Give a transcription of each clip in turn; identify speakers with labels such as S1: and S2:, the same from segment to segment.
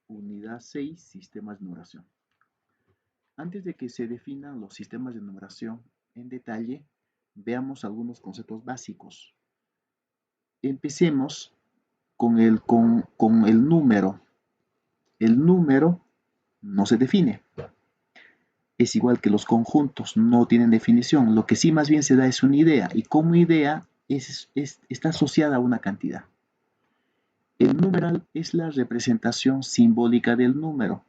S1: Unidad 6, sistemas de numeración. Antes de que se definan los sistemas de numeración en detalle, veamos algunos conceptos básicos. Empecemos con el número. El número no se define. Es igual que los conjuntos, no tienen definición. Lo que sí más bien se da es una idea, y como idea está asociada a una cantidad. El numeral es la representación simbólica del número.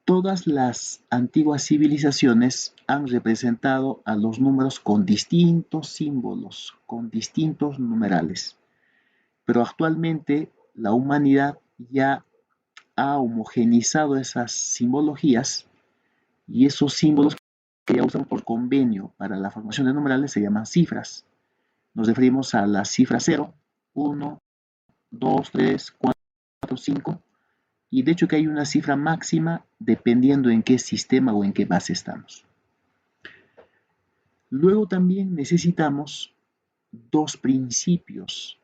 S1: Todas las antiguas civilizaciones han representado a los números con distintos símbolos, con distintos numerales. Pero actualmente la humanidad ya ha homogeneizado esas simbologías, y esos símbolos que ya usan por convenio para la formación de numerales se llaman cifras. Nos referimos a las cifras 0, 1, 2, 3, 4, 5. Y de hecho que hay una cifra máxima dependiendo en qué sistema o en qué base estamos. Luego también necesitamos dos principios.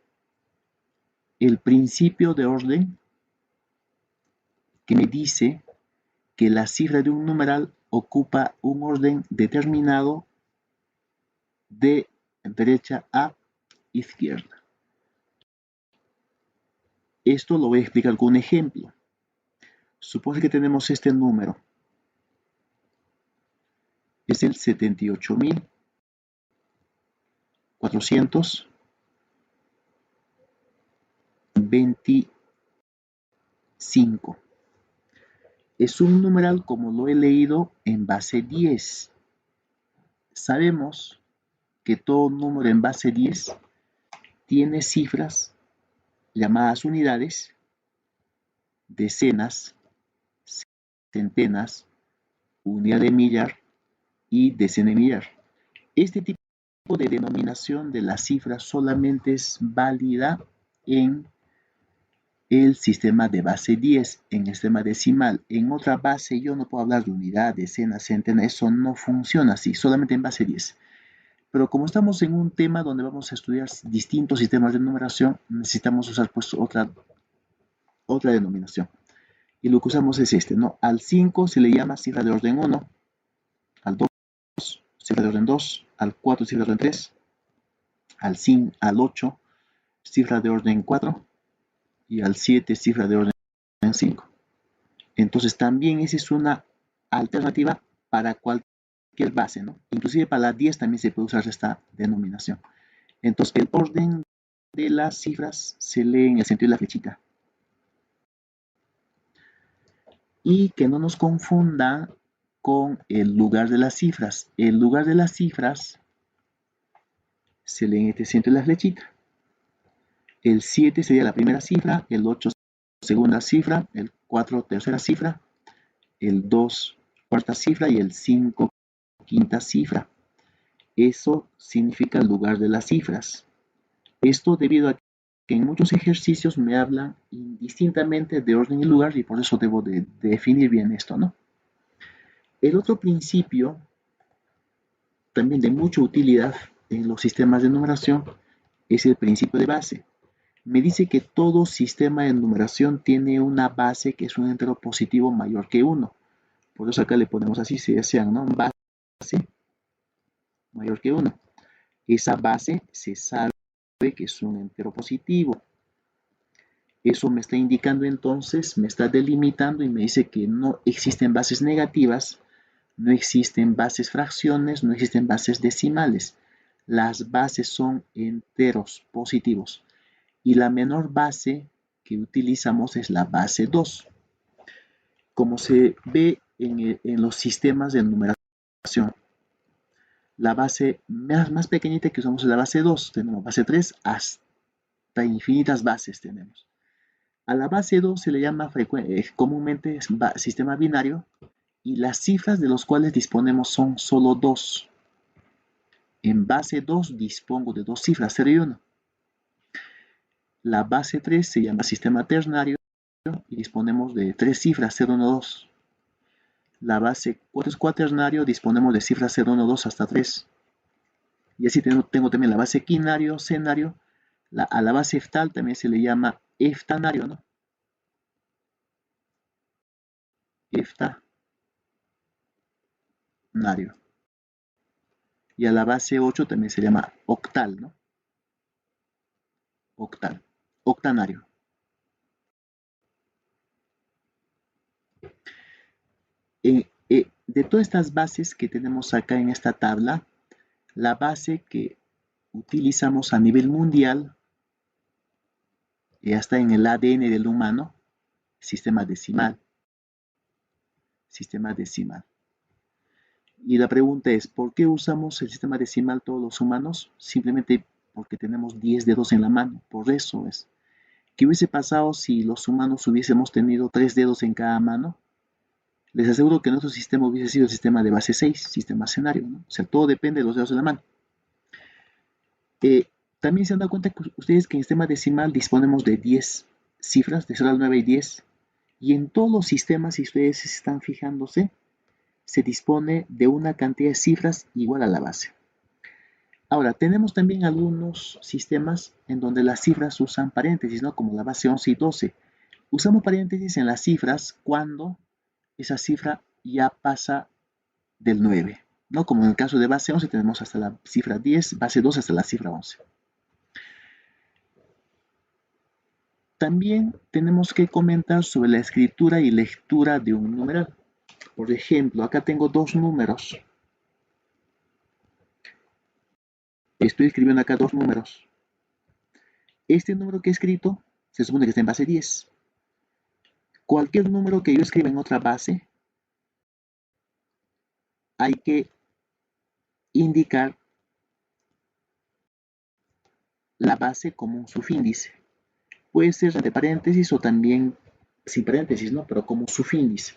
S1: El principio de orden, que me dice que la cifra de un numeral ocupa un orden determinado de derecha a izquierda. Esto lo voy a explicar con un ejemplo. Supone que tenemos este número. Es el 78.425. Es un numeral como lo he leído en base 10. Sabemos que todo número en base 10 tiene cifras llamadas unidades, decenas, centenas, unidad de millar y decena de millar. Este tipo de denominación de las cifras solamente es válida en el sistema de base 10, en el sistema decimal. En otra base yo no puedo hablar de unidad, decena, centena, eso no funciona así, solamente en base 10. Pero como estamos en un tema donde vamos a estudiar distintos sistemas de numeración, necesitamos usar pues otra denominación. Y lo que usamos es este, ¿no? Al 5 se le llama cifra de orden 1, al 2 cifra de orden 2, al 4 cifra de orden 3, al 8 cifra de orden 4 y al 7 cifra de orden 5. Entonces también esa es una alternativa para cualquier base, ¿no? Inclusive para la 10 también se puede usar esta denominación. Entonces el orden de las cifras se lee en el sentido de la flechita. Y que no nos confunda con el lugar de las cifras. El lugar de las cifras se lee en este sentido de la flechita. El 7 sería la primera cifra, el 8 segunda cifra, el 4 tercera cifra, el 2 cuarta cifra y el 5 quinta cifra. Eso significa el lugar de las cifras. Esto debido a que en muchos ejercicios me hablan indistintamente de orden y lugar, y por eso debo de definir bien esto, ¿no? El otro principio, también de mucha utilidad en los sistemas de numeración, es el principio de base. Me dice que todo sistema de numeración tiene una base que es un entero positivo mayor que 1. Por eso acá le ponemos así, si desean, ¿no? Base mayor que 1. Esa base se sabe que es un entero positivo. Eso me está indicando entonces, me está delimitando y me dice que no existen bases negativas, no existen bases fracciones, no existen bases decimales. Las bases son enteros positivos. Y la menor base que utilizamos es la base 2. Como se ve en los sistemas de numeración, la base más pequeñita que usamos es la base 2. Tenemos base 3 hasta infinitas bases tenemos. A la base 2 se le llama comúnmente sistema binario, y las cifras de los cuales disponemos son solo 2. En base 2 dispongo de dos cifras, 0 y 1. La base 3 se llama sistema ternario y disponemos de 3 cifras, 0, 1, 2. La base 4 es cuaternario, disponemos de cifras 0, 1, 2 hasta 3. Y así tengo también la base quinario, senario. A la base heptal también se le llama heftanario, ¿no? heptanario. Y a la base 8 también se llama octal, ¿no? Octal, octanario. De todas estas bases que tenemos acá en esta tabla, la base que utilizamos a nivel mundial, ya está en el ADN del humano, sistema decimal. Sistema decimal. Y la pregunta es, ¿por qué usamos el sistema decimal todos los humanos? Simplemente porque tenemos 10 dedos en la mano, por eso es. ¿Qué hubiese pasado si los humanos hubiésemos tenido 3 dedos en cada mano? Les aseguro que nuestro sistema hubiese sido el sistema de base 6, sistema escenario, ¿no? O sea, todo depende de los dedos de la mano. También se han dado cuenta que ustedes que en sistema decimal disponemos de 10 cifras, de 0 al 9 y 10. Y en todos los sistemas, si ustedes están fijándose, se dispone de una cantidad de cifras igual a la base. Ahora, tenemos también algunos sistemas en donde las cifras usan paréntesis, ¿no? Como la base 11 y 12. Usamos paréntesis en las cifras cuando esa cifra ya pasa del 9, ¿no? Como en el caso de base 11 tenemos hasta la cifra 10, base 12 hasta la cifra 11. También tenemos que comentar sobre la escritura y lectura de un numeral. Por ejemplo, acá tengo dos números. Estoy escribiendo acá dos números. Este número que he escrito se supone que está en base 10. Cualquier número que yo escriba en otra base, hay que indicar la base como un subíndice. Puede ser de paréntesis o también sin paréntesis, ¿no? Pero como subíndice.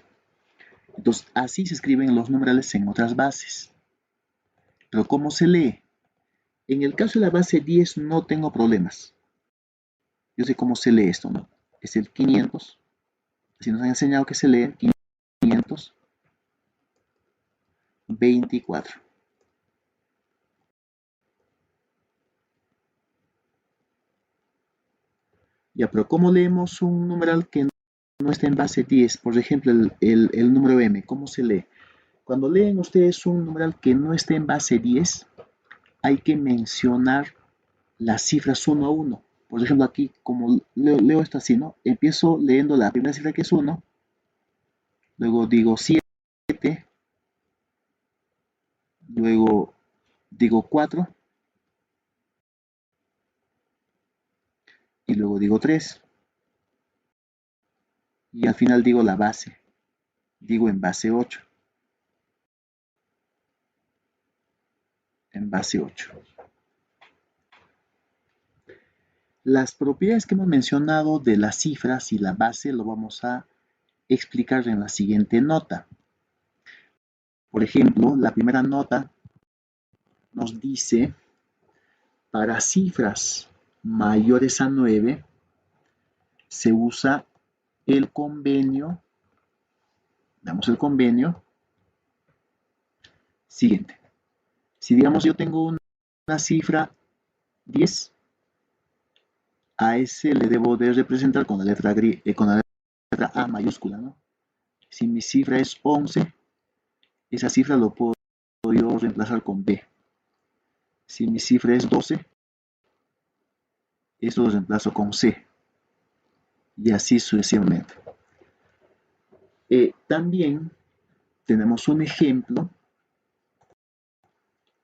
S1: Entonces, así se escriben los numerales en otras bases. Pero ¿cómo se lee? En el caso de la base 10 no tengo problemas. Yo sé cómo se lee esto, ¿no? Es el 500. Así nos han enseñado que se lee 524. Ya, pero ¿cómo leemos un numeral que no está en base 10? Por ejemplo, el número m, ¿cómo se lee? Cuando leen ustedes un numeral que no está en base 10, hay que mencionar las cifras 1 a 1. Por ejemplo, aquí, como leo esto así, ¿no? Empiezo leyendo la primera cifra que es 1, luego digo 7, luego digo 4, y luego digo 3, y al final digo la base, digo en base 8. En base 8. Las propiedades que hemos mencionado de las cifras y la base lo vamos a explicar en la siguiente nota. Por ejemplo, la primera nota nos dice, para cifras mayores a 9, se usa el convenio, damos el convenio siguiente. Si digamos yo tengo una cifra 10, a ese le debo de representar con la letra A mayúscula, ¿no? Si mi cifra es 11, esa cifra lo puedo yo reemplazar con B. Si mi cifra es 12, esto lo reemplazo con C. Y así sucesivamente. También tenemos un ejemplo.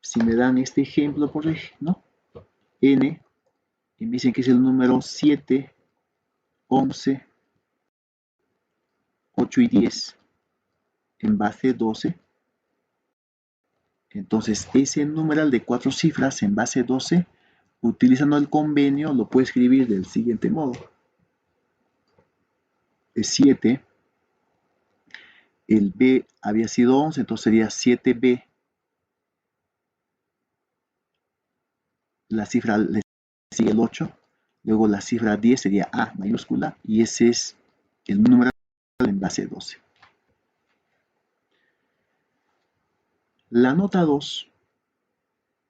S1: Si me dan este ejemplo, por ejemplo, ¿no? N, y me dicen que es el número 7, 11, 8 y 10 en base 12. Entonces, ese numeral de 4 cifras en base 12, utilizando el convenio, lo puedo escribir del siguiente modo. Es 7, el B había sido 11, entonces sería 7B. La cifra le sigue el 8, luego la cifra 10 sería A mayúscula, y ese es el número en base 12. La nota 2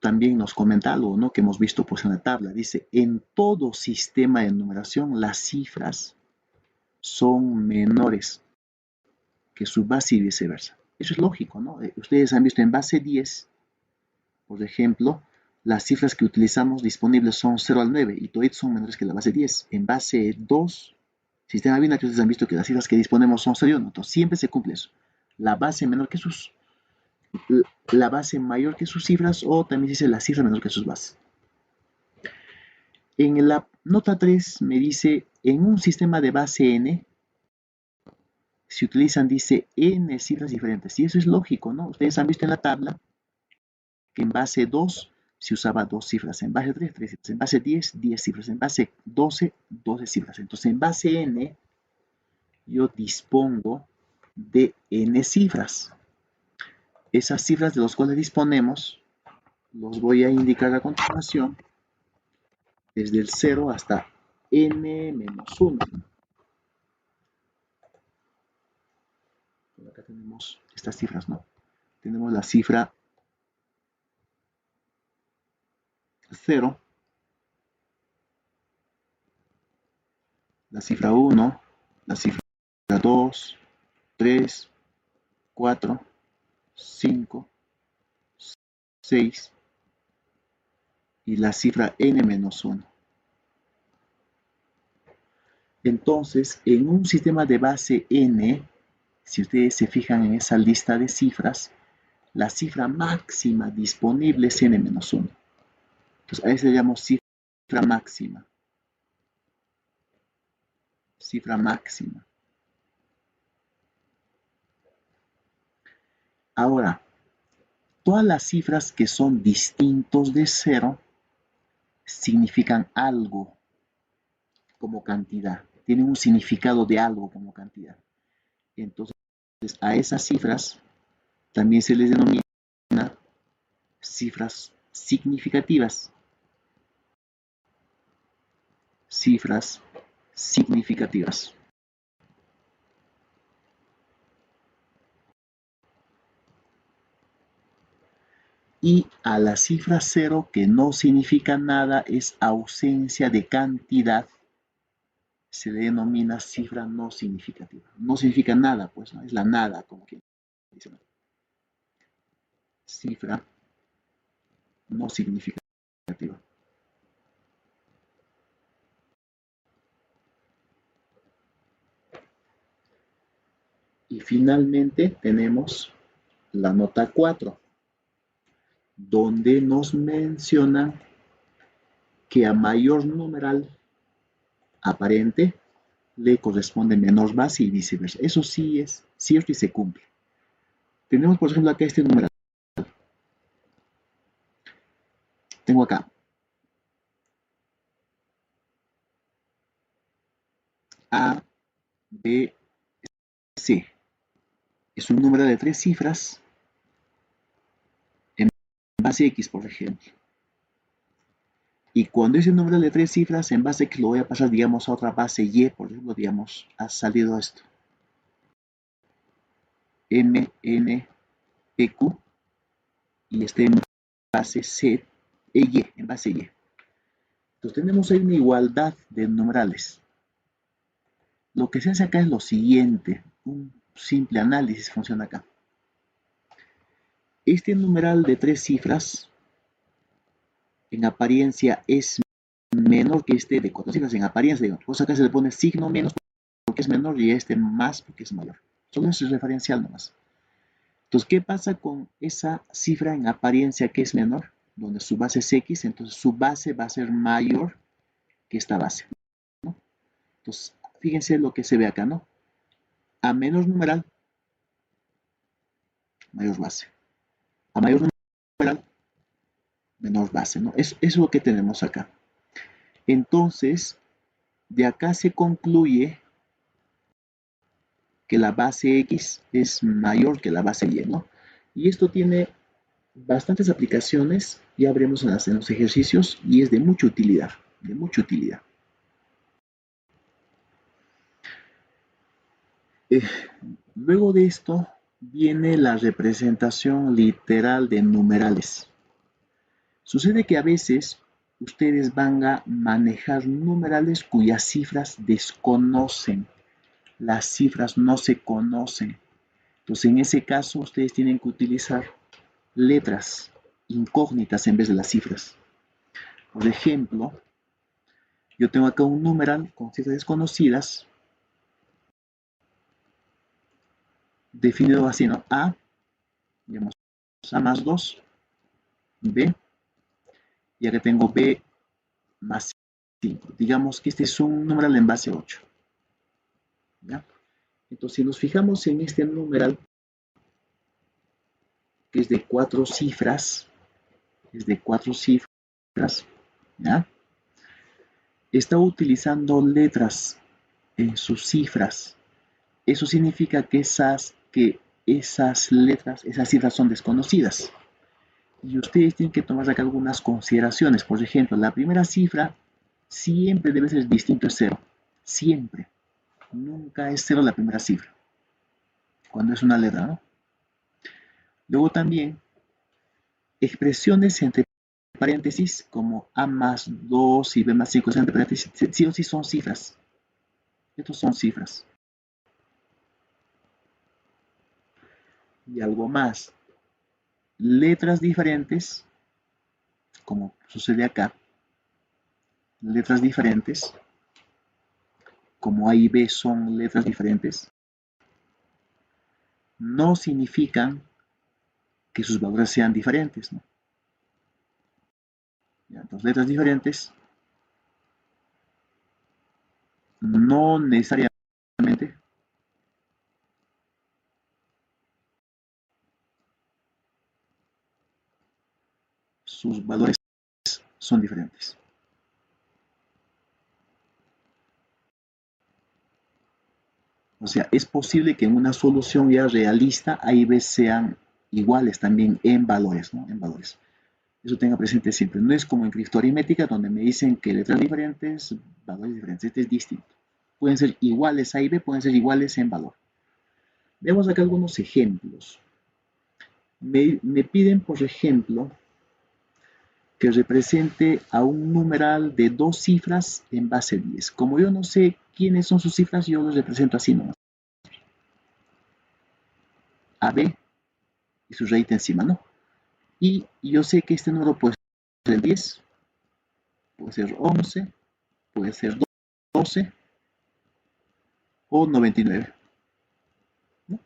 S1: también nos comenta algo, ¿no? Que hemos visto pues en la tabla. Dice, en todo sistema de numeración las cifras son menores que su base y viceversa. Eso es lógico, ¿no? Ustedes han visto en base 10, por ejemplo, las cifras que utilizamos disponibles son 0 al 9 y todavía son menores que la base 10. En base 2, sistema binario, ustedes han visto que las cifras que disponemos son 0 y 1. Entonces siempre se cumple eso. La base mayor que sus cifras, o también se dice la cifra menor que sus bases. En la nota 3 me dice, en un sistema de base n, se utilizan, dice, n cifras diferentes. Y eso es lógico, ¿no? Ustedes han visto en la tabla que en base 2 se usaba 2 cifras, en base 3, 3 cifras, en base 10, 10 cifras, en base 12, 12 cifras. Entonces, en base n, yo dispongo de n cifras. Esas cifras de las cuales disponemos, los voy a indicar a continuación, desde el 0 hasta n menos 1. Acá tenemos estas cifras, ¿no? Tenemos la cifra 0, la cifra 1, la cifra 2, 3, 4, 5, 6 y la cifra n-1. Entonces, en un sistema de base n, si ustedes se fijan en esa lista de cifras, la cifra máxima disponible es n-1. Entonces, a eso le llamamos cifra máxima. Cifra máxima. Ahora, todas las cifras que son distintos de 0 significan algo como cantidad. Tienen un significado de algo como cantidad. Entonces, a esas cifras también se les denomina cifras significativas. Cifras significativas. Y a la cifra 0, que no significa nada, es ausencia de cantidad, se le denomina cifra no significativa. No significa nada, pues, ¿no? Es la nada, como quien dice. Cifra no significativa. Y finalmente tenemos la nota 4, donde nos mencionan que a mayor numeral aparente le corresponde menor base y viceversa. Eso sí es cierto y se cumple. Tenemos, por ejemplo, acá este numeral. Tengo acá A, B, C. Es un número de 3 cifras en base X, por ejemplo. Y cuando ese número de 3 cifras en base X lo voy a pasar, digamos, a otra base Y, por ejemplo, digamos, ha salido esto. M, N, P, Q. Y este en base C, E, Y, en base Y. Entonces tenemos ahí una igualdad de numerales. Lo que se hace acá es lo siguiente, un simple análisis funciona acá. Este numeral de 3 cifras en apariencia es menor que este de 4 cifras, en apariencia, digamos. Pues acá se le pone signo menos porque es menor y este más porque es mayor. Solo eso es referencial nomás. Entonces, ¿qué pasa con esa cifra en apariencia que es menor? Donde su base es X, entonces su base va a ser mayor que esta base, ¿no? Entonces, fíjense lo que se ve acá, ¿no? A menor numeral, mayor base. A mayor numeral, menor base, ¿no? Eso es lo que tenemos acá. Entonces, de acá se concluye que la base X es mayor que la base Y, ¿no? Y esto tiene bastantes aplicaciones, ya veremos en los ejercicios, y es de mucha utilidad, de mucha utilidad. Luego de esto viene la representación literal de numerales. Sucede que a veces ustedes van a manejar numerales cuyas cifras desconocen. Las cifras no se conocen. Entonces, en ese caso, ustedes tienen que utilizar letras incógnitas en vez de las cifras. Por ejemplo, yo tengo acá un numeral con cifras desconocidas, definido así, ¿no? A, digamos, A más 2, B, y acá tengo B más 5. Digamos que este es un numeral en base 8. ¿Ya? Entonces, si nos fijamos en este numeral, que es de 4 cifras, ¿ya? Está utilizando letras en sus cifras. Eso significa que esas letras, esas cifras son desconocidas. Y ustedes tienen que tomar acá algunas consideraciones. Por ejemplo, la primera cifra siempre debe ser distinto a 0. Siempre. Nunca es 0 la primera cifra. Cuando es una letra, ¿no? Luego también, expresiones entre paréntesis, como A más 2 y B más 5, entre paréntesis, sí o sí son cifras. Estos son cifras. Y algo más. Letras diferentes, como sucede acá. Letras diferentes, como A y B son letras diferentes, no significan que sus valores sean diferentes, ¿no? Ya, entonces, letras diferentes no necesariamente sus valores son diferentes. O sea, es posible que en una solución ya realista A y B sean iguales también en valores, ¿no? En valores. Eso tenga presente siempre. No es como en criptoaritmética donde me dicen que letras diferentes, valores diferentes. Este es distinto. Pueden ser iguales A y B, pueden ser iguales en valor. Veamos acá algunos ejemplos. Me piden, por ejemplo, que represente a un numeral de 2 cifras en base 10. Como yo no sé quiénes son sus cifras, yo los represento así nomás. AB y su raíz encima, ¿no? Y yo sé que este número puede ser 10, puede ser 11, puede ser 12 o 99, ¿no?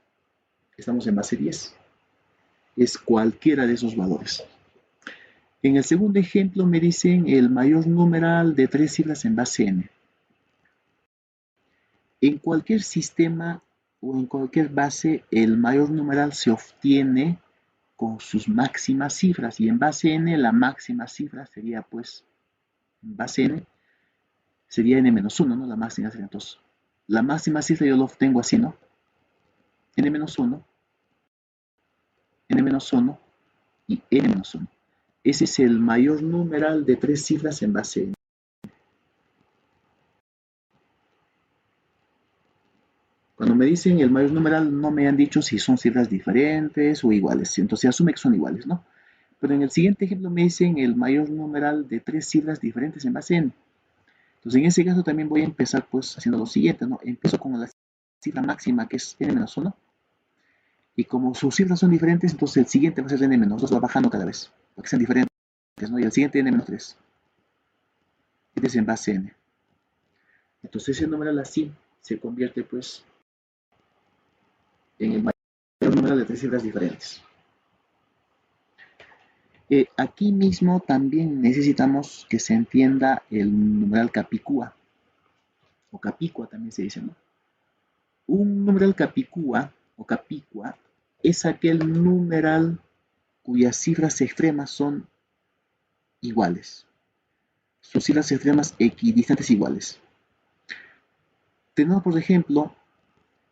S1: Estamos en base 10. Es cualquiera de esos valores. En el segundo ejemplo me dicen el mayor numeral de 3 cifras en base n. En cualquier sistema o en cualquier base, el mayor numeral se obtiene con sus máximas cifras, y en base n la máxima cifra sería, pues, en base n sería n-1, ¿no? La máxima cifra. Entonces, la máxima cifra yo lo obtengo así, ¿no? n-1, n-1 y n-1. Ese es el mayor numeral de 3 cifras en base n. Cuando me dicen el mayor numeral, no me han dicho si son cifras diferentes o iguales. Entonces se asume que son iguales, ¿no? Pero en el siguiente ejemplo me dicen el mayor numeral de 3 cifras diferentes en base n. Entonces en ese caso también voy a empezar pues haciendo lo siguiente, ¿no? Empiezo con la cifra máxima, que es n-1. Y como sus cifras son diferentes, entonces el siguiente va a ser n-2, va bajando cada vez, para que sean diferentes, ¿no? Y el siguiente n-3. Este es en base n. Entonces ese numeral así se convierte pues en el mayor número de 3 cifras diferentes. Aquí mismo también necesitamos que se entienda el numeral capicúa, o capicua también se dice, ¿no? Un numeral capicúa o capicua es aquel numeral cuyas cifras extremas son iguales. Sus cifras extremas equidistantes iguales. Tenemos, por ejemplo,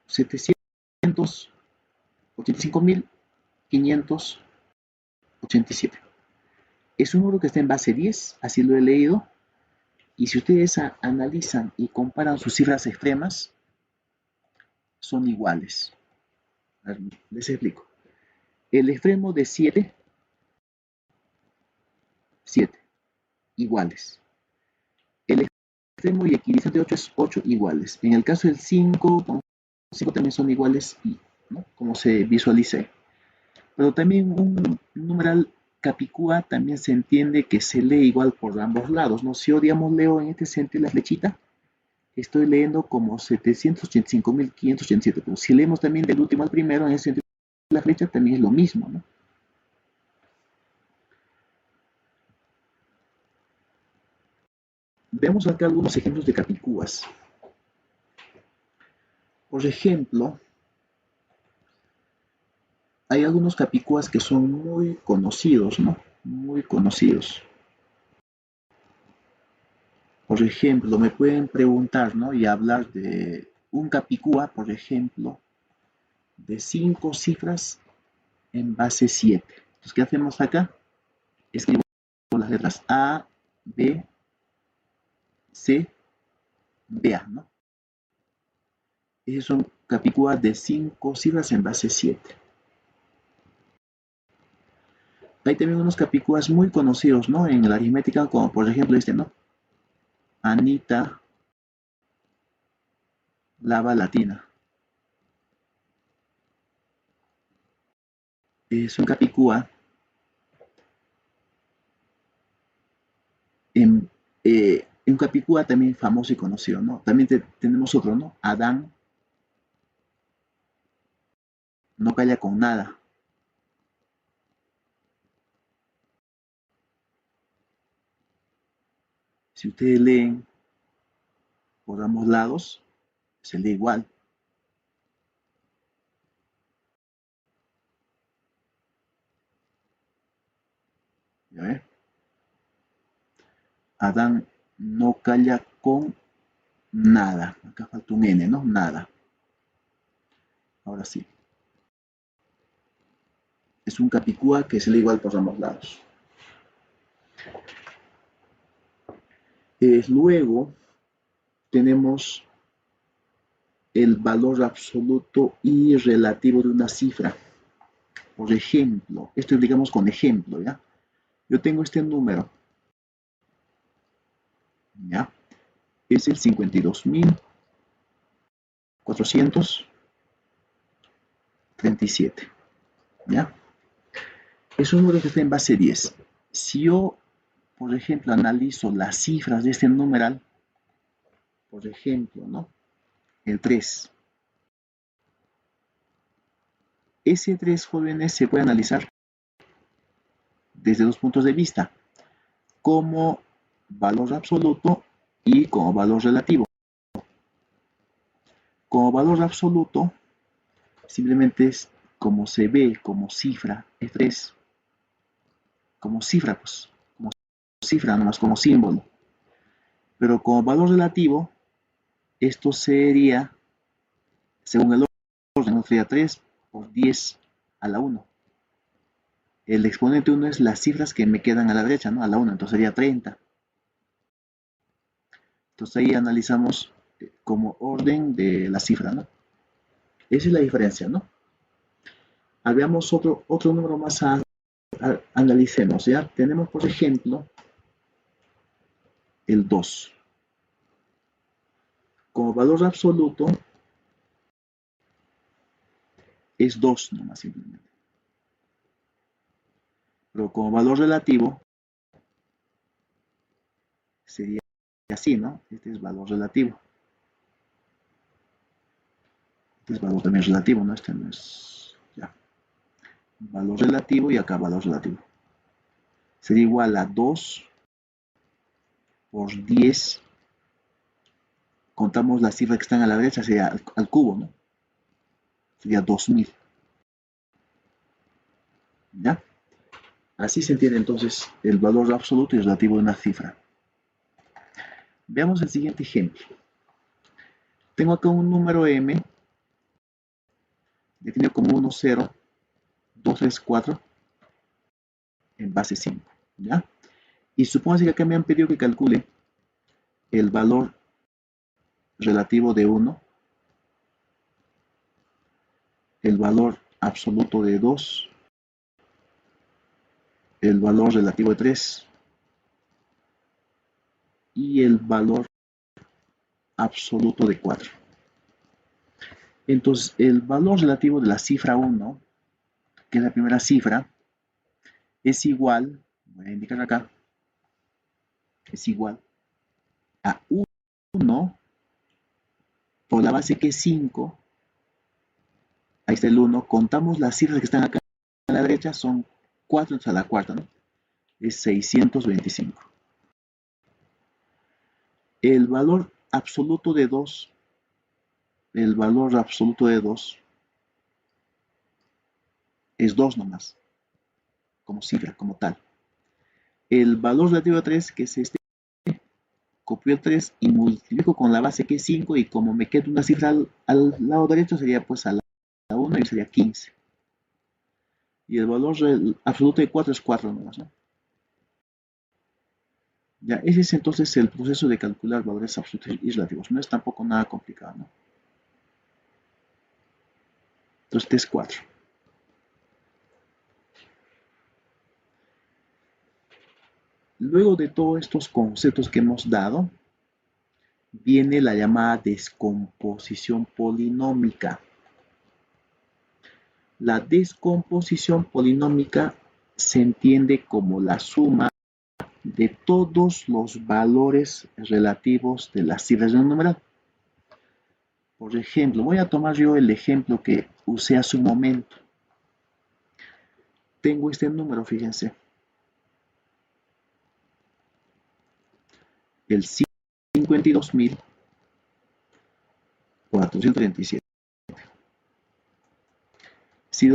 S1: 785.587. Es un número que está en base 10, así lo he leído. Y si ustedes analizan y comparan sus cifras extremas, son iguales. A ver, les explico. El extremo de 7, iguales. El extremo y equidistante de 8 es 8 iguales. En el caso del 5, con 5 también son iguales y ¿no? Como se visualice. Pero también un numeral capicúa también se entiende que se lee igual por ambos lados, ¿no? Si yo, digamos, leo en este sentido la flechita, estoy leyendo como 785.587, pero si leemos también del último al primero, en ese sentido la flecha también es lo mismo, ¿no? Veamos acá algunos ejemplos de capicúas. Por ejemplo, hay algunos capicúas que son muy conocidos, ¿no? Muy conocidos. Por ejemplo, me pueden preguntar, ¿no? Y hablar de un capicúa, por ejemplo, de 5 cifras en base 7. Entonces, ¿qué hacemos acá? Escribo las letras A, B, C, B, A, ¿no? Esos son capicúas de 5 cifras en base 7. Hay también unos capicúas muy conocidos, ¿no? En la aritmética, como por ejemplo este, ¿no? Anita lava latina. Es un capicúa en capicúa también famoso y conocido, ¿no? También tenemos otro, ¿no? Adán no calla con nada. Si ustedes leen por ambos lados, se lee igual. ¿Ya ven? Adán no calla con nada. Acá falta un N, ¿no? Nada. Ahora sí. Es un capicúa que se lee igual por ambos lados. Luego tenemos el valor absoluto y relativo de una cifra. Por ejemplo, esto digamos con ejemplo, ¿ya? Yo tengo este número, ¿ya? Es el 52.437, ¿ya? Es un número que está en base 10. Si yo, por ejemplo, analizo las cifras de este numeral, por ejemplo, ¿no? El 3. Ese 3, jóvenes, se puede analizar desde dos puntos de vista, como valor absoluto y como valor relativo. Como valor absoluto, simplemente es como se ve como cifra, es 3, como cifra, pues, como cifra, nomás como símbolo. Pero como valor relativo, esto sería, según el orden, sería 3 por 10 a la 1. El exponente 1 es las cifras que me quedan a la derecha, ¿no? A la 1, entonces sería 30. Entonces ahí analizamos como orden de la cifra, ¿no? Esa es la diferencia, ¿no? Veamos otro número más analicemos, ¿ya? Tenemos, por ejemplo, el 2. Como valor absoluto es 2 nomás simplemente. Pero como valor relativo sería así, ¿no? Este es valor relativo. Este es valor también relativo, ¿no? Este no es, ya. Valor relativo y acá valor relativo. Sería igual a 2 por 10. Contamos las cifras que están a la derecha, sería al cubo, ¿no? Sería 2000. ¿Ya? Así se entiende entonces el valor absoluto y relativo de una cifra. Veamos el siguiente ejemplo. Tengo acá un número m definido como 1, 0, 2, 3, 4 en base 5. ¿Ya? Y supóngase que acá me han pedido que calcule el valor relativo de 1, el valor absoluto de 2, el valor relativo de 3 y el valor absoluto de 4. Entonces, el valor relativo de la cifra 1, que es la primera cifra, es igual, voy a indicar acá, es igual a 1 por la base que es 5. Ahí está el 1. Contamos las cifras que están acá a la derecha, son 4 a la cuarta, ¿no? Es 625. El valor absoluto de 2, el valor absoluto de 2 es 2 nomás, como cifra, como tal. El valor relativo a 3, que es este, copio el 3 y multiplico con la base que es 5, y como me queda una cifra al lado derecho, sería pues a la 1 y sería 15. Y el valor absoluto de 4 es 4 nomás, ¿no? Ya, ese es entonces el proceso de calcular valores absolutos y relativos. No es tampoco nada complicado, ¿no? Entonces, este es 4. Luego de todos estos conceptos que hemos dado, viene la llamada descomposición polinómica. La descomposición polinómica se entiende como la suma de todos los valores relativos de las cifras de un numeral. Por ejemplo, voy a tomar yo el ejemplo que usé hace un momento. Tengo este número, fíjense, el 52.437. Si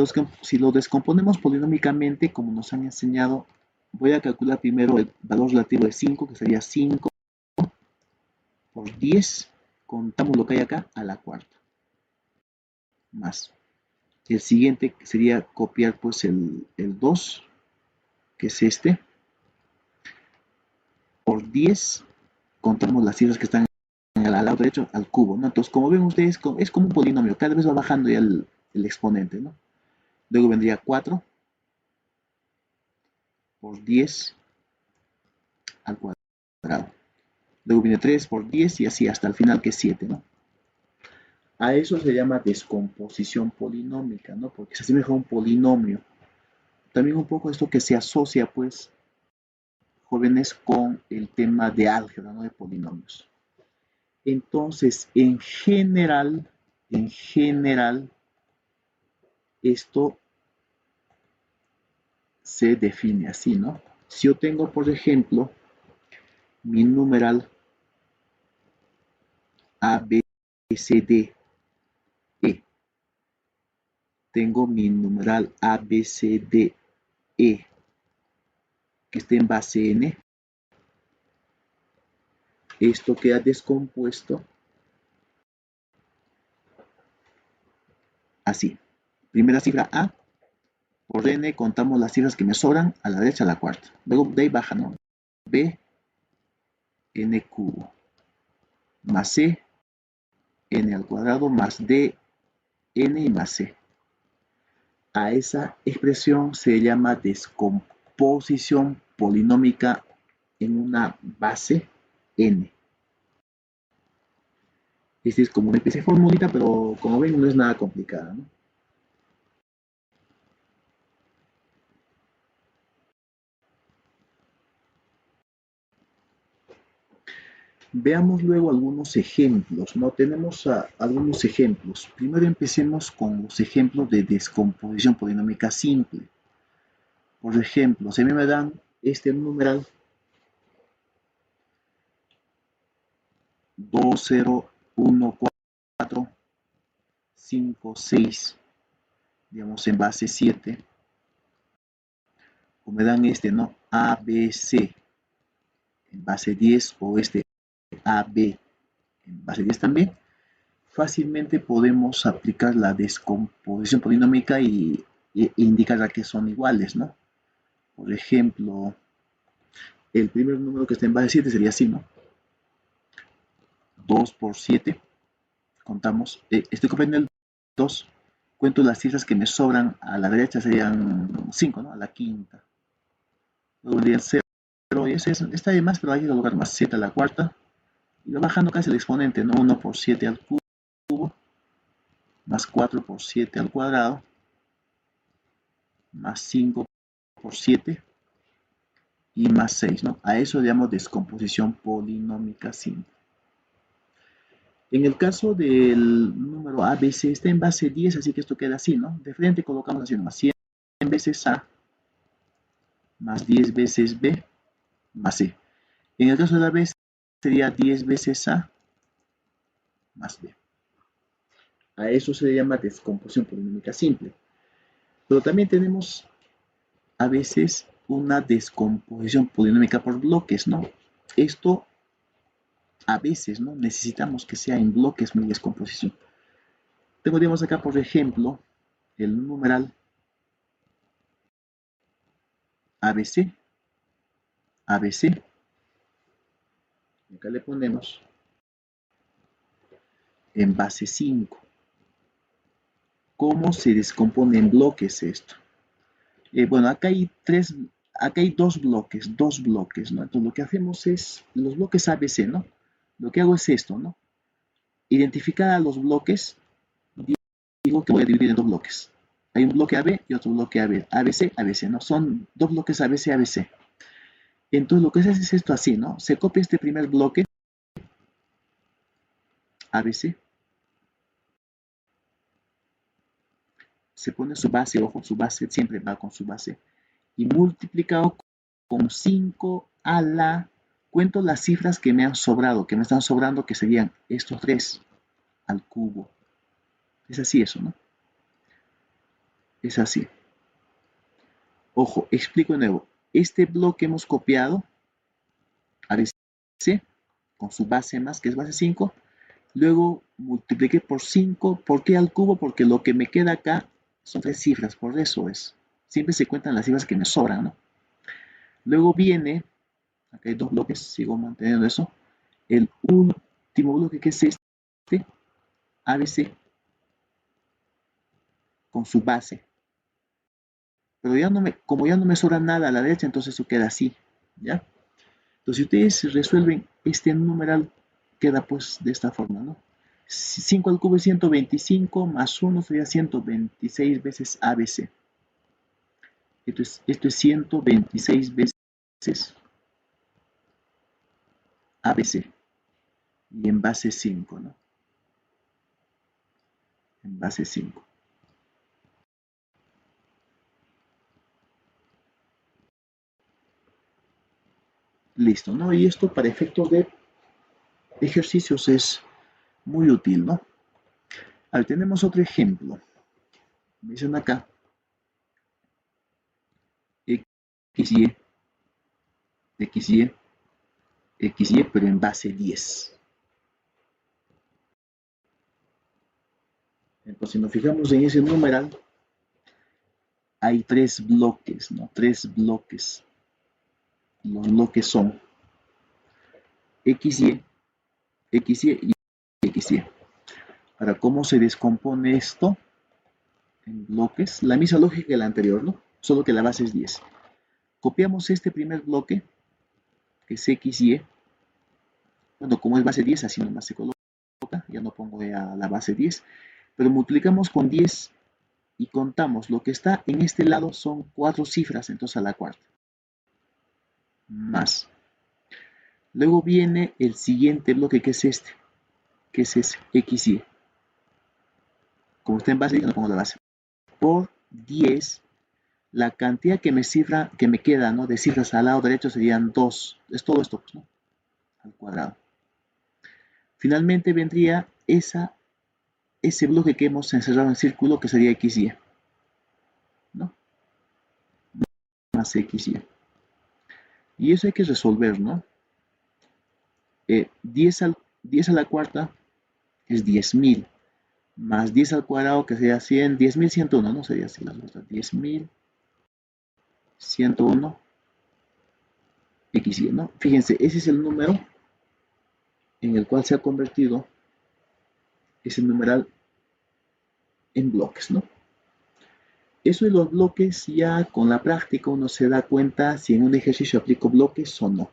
S1: lo descomponemos polinómicamente, como nos han enseñado, voy a calcular primero el valor relativo de 5, que sería 5 por 10, contamos lo que hay acá, a la cuarta, más. El siguiente sería copiar pues el 2, que es este, por 10, contamos las cifras que están al lado derecho, al cubo, ¿no? Entonces, como ven ustedes, es como un polinomio, cada vez va bajando ya el exponente, ¿no? Luego vendría 4 por 10 al cuadrado. Luego viene 3 por 10 y así hasta el final, que es 7, ¿no? A eso se llama descomposición polinómica, ¿no? Porque se asemeja a un polinomio. También un poco esto que se asocia, pues, jóvenes, con el tema de álgebra, ¿no? De polinomios. Entonces, en general, esto se define así, ¿no? Si yo tengo, por ejemplo, mi numeral A, B, C, D, E. Tengo mi numeral A, B, C, D, E, que esté en base n. Esto queda descompuesto así. Primera cifra A, por n contamos las cifras que me sobran a la derecha, a la cuarta. Luego de ahí baja, ¿no? B, n cubo, más C, n al cuadrado, más D, n y más C. A esa expresión se llama descomposición polinómica en una base n. Este es como una especie de formulita, pero como ven no es nada complicada, ¿no? Veamos luego algunos ejemplos, ¿no? Tenemos algunos ejemplos. Primero empecemos con los ejemplos de descomposición polinómica simple. Por ejemplo, si a mí me dan este numeral 2, 0, 1, 4, 5, 6, digamos en base 7, o me dan este, ¿no? A, B, C en base 10, o este A, B en base 10 también, fácilmente podemos aplicar la descomposición polinómica e indicar a que son iguales, ¿no? Por ejemplo, el primer número que está en base 7 sería así, ¿no? 2 por 7, contamos, estoy copiando el 2, cuento las cifras que me sobran a la derecha, serían 5, ¿no? A la quinta. Luego vendría 0, y ese está de más, pero hay que colocar más, 7 a la cuarta, y va bajando casi el exponente, ¿no? 1 por 7 al cubo, más 4 por 7 al cuadrado, más 5 por 7 y más 6, ¿no? A eso le llamamos descomposición polinómica simple. En el caso del número ABC está en base 10, así que esto queda así, ¿no? De frente colocamos así nomás, 100 veces A más 10 veces B más C. En el caso de la B sería 10 veces A más B. A eso se le llama descomposición polinómica simple. Pero también tenemos a veces una descomposición polinómica por bloques, ¿no? Esto a veces, ¿no? Necesitamos que sea en bloques mi descomposición. Tendríamos acá, por ejemplo, el numeral ABC, ABC. Y acá le ponemos en base 5. ¿Cómo se descompone en bloques esto? Bueno, acá hay dos bloques, ¿no? Entonces lo que hacemos es, los bloques ABC, ¿no? Lo que hago es esto, ¿no? Identificar a los bloques, digo que voy a dividir en dos bloques. Hay un bloque AB y otro bloque AB, ABC, ABC, ¿no? Son dos bloques ABC, ABC. Entonces lo que se hace es esto así, ¿no? Se copia este primer bloque, ABC, se pone su base, ojo, su base siempre va con su base, y multiplicado con 5 a la, cuento las cifras que me han sobrado, que me están sobrando, que serían estos 3 al cubo. Es así eso, ¿no? Es así. Ojo, explico de nuevo. Este bloque hemos copiado, ABC, con su base más, que es base 5. Luego multipliqué por 5. ¿Por qué al cubo? Porque lo que me queda acá son 3 cifras, por eso es. Siempre se cuentan las cifras que me sobran, ¿no? Luego viene, acá hay dos bloques, sigo manteniendo eso. El último bloque que es este, ABC, con su base. Pero ya no como ya no me sobra nada a la derecha, entonces eso queda así, ¿ya? Entonces si ustedes resuelven este numeral, queda pues de esta forma, ¿no? 5 al cubo es 125, más 1 sería 126 veces ABC. Esto es 126 veces ABC. Y en base 5, ¿no? En base 5. Listo, ¿no? Y esto para efectos de ejercicios es muy útil, ¿no? A ver, tenemos otro ejemplo. Me dicen acá, XY, XY, XY, pero en base 10. Entonces, si nos fijamos en ese numeral, hay 3 bloques, ¿no? 3 bloques. Los bloques son XY, XY y XY. Ahora, ¿cómo se descompone esto en bloques? La misma lógica que la anterior, ¿no? Solo que la base es 10. Copiamos este primer bloque, que es XY. Bueno, como es base 10, así nomás se coloca. Ya no pongo ya la base 10. Pero multiplicamos con 10 y contamos. Lo que está en este lado son 4 cifras, entonces a la cuarta. Más. Luego viene el siguiente bloque, que es este, que es ese, XY. Como está en base, yo no pongo la base. Por 10, la cantidad que me queda, ¿no? De cifras al lado derecho serían 2. Es todo esto, pues, ¿no? Al cuadrado. Finalmente vendría ese bloque que hemos encerrado en círculo, que sería XY, ¿no? Más XY. Y eso hay que resolver, ¿no? 10 a la cuarta es 10.000. Más 10 al cuadrado, que sería 100, 10.101, ¿no? Sería así las otras. 10.101 XY, ¿no? Fíjense, ese es el número en el cual se ha convertido ese numeral en bloques, ¿no? Eso de los bloques, ya con la práctica uno se da cuenta si en un ejercicio aplico bloques o no.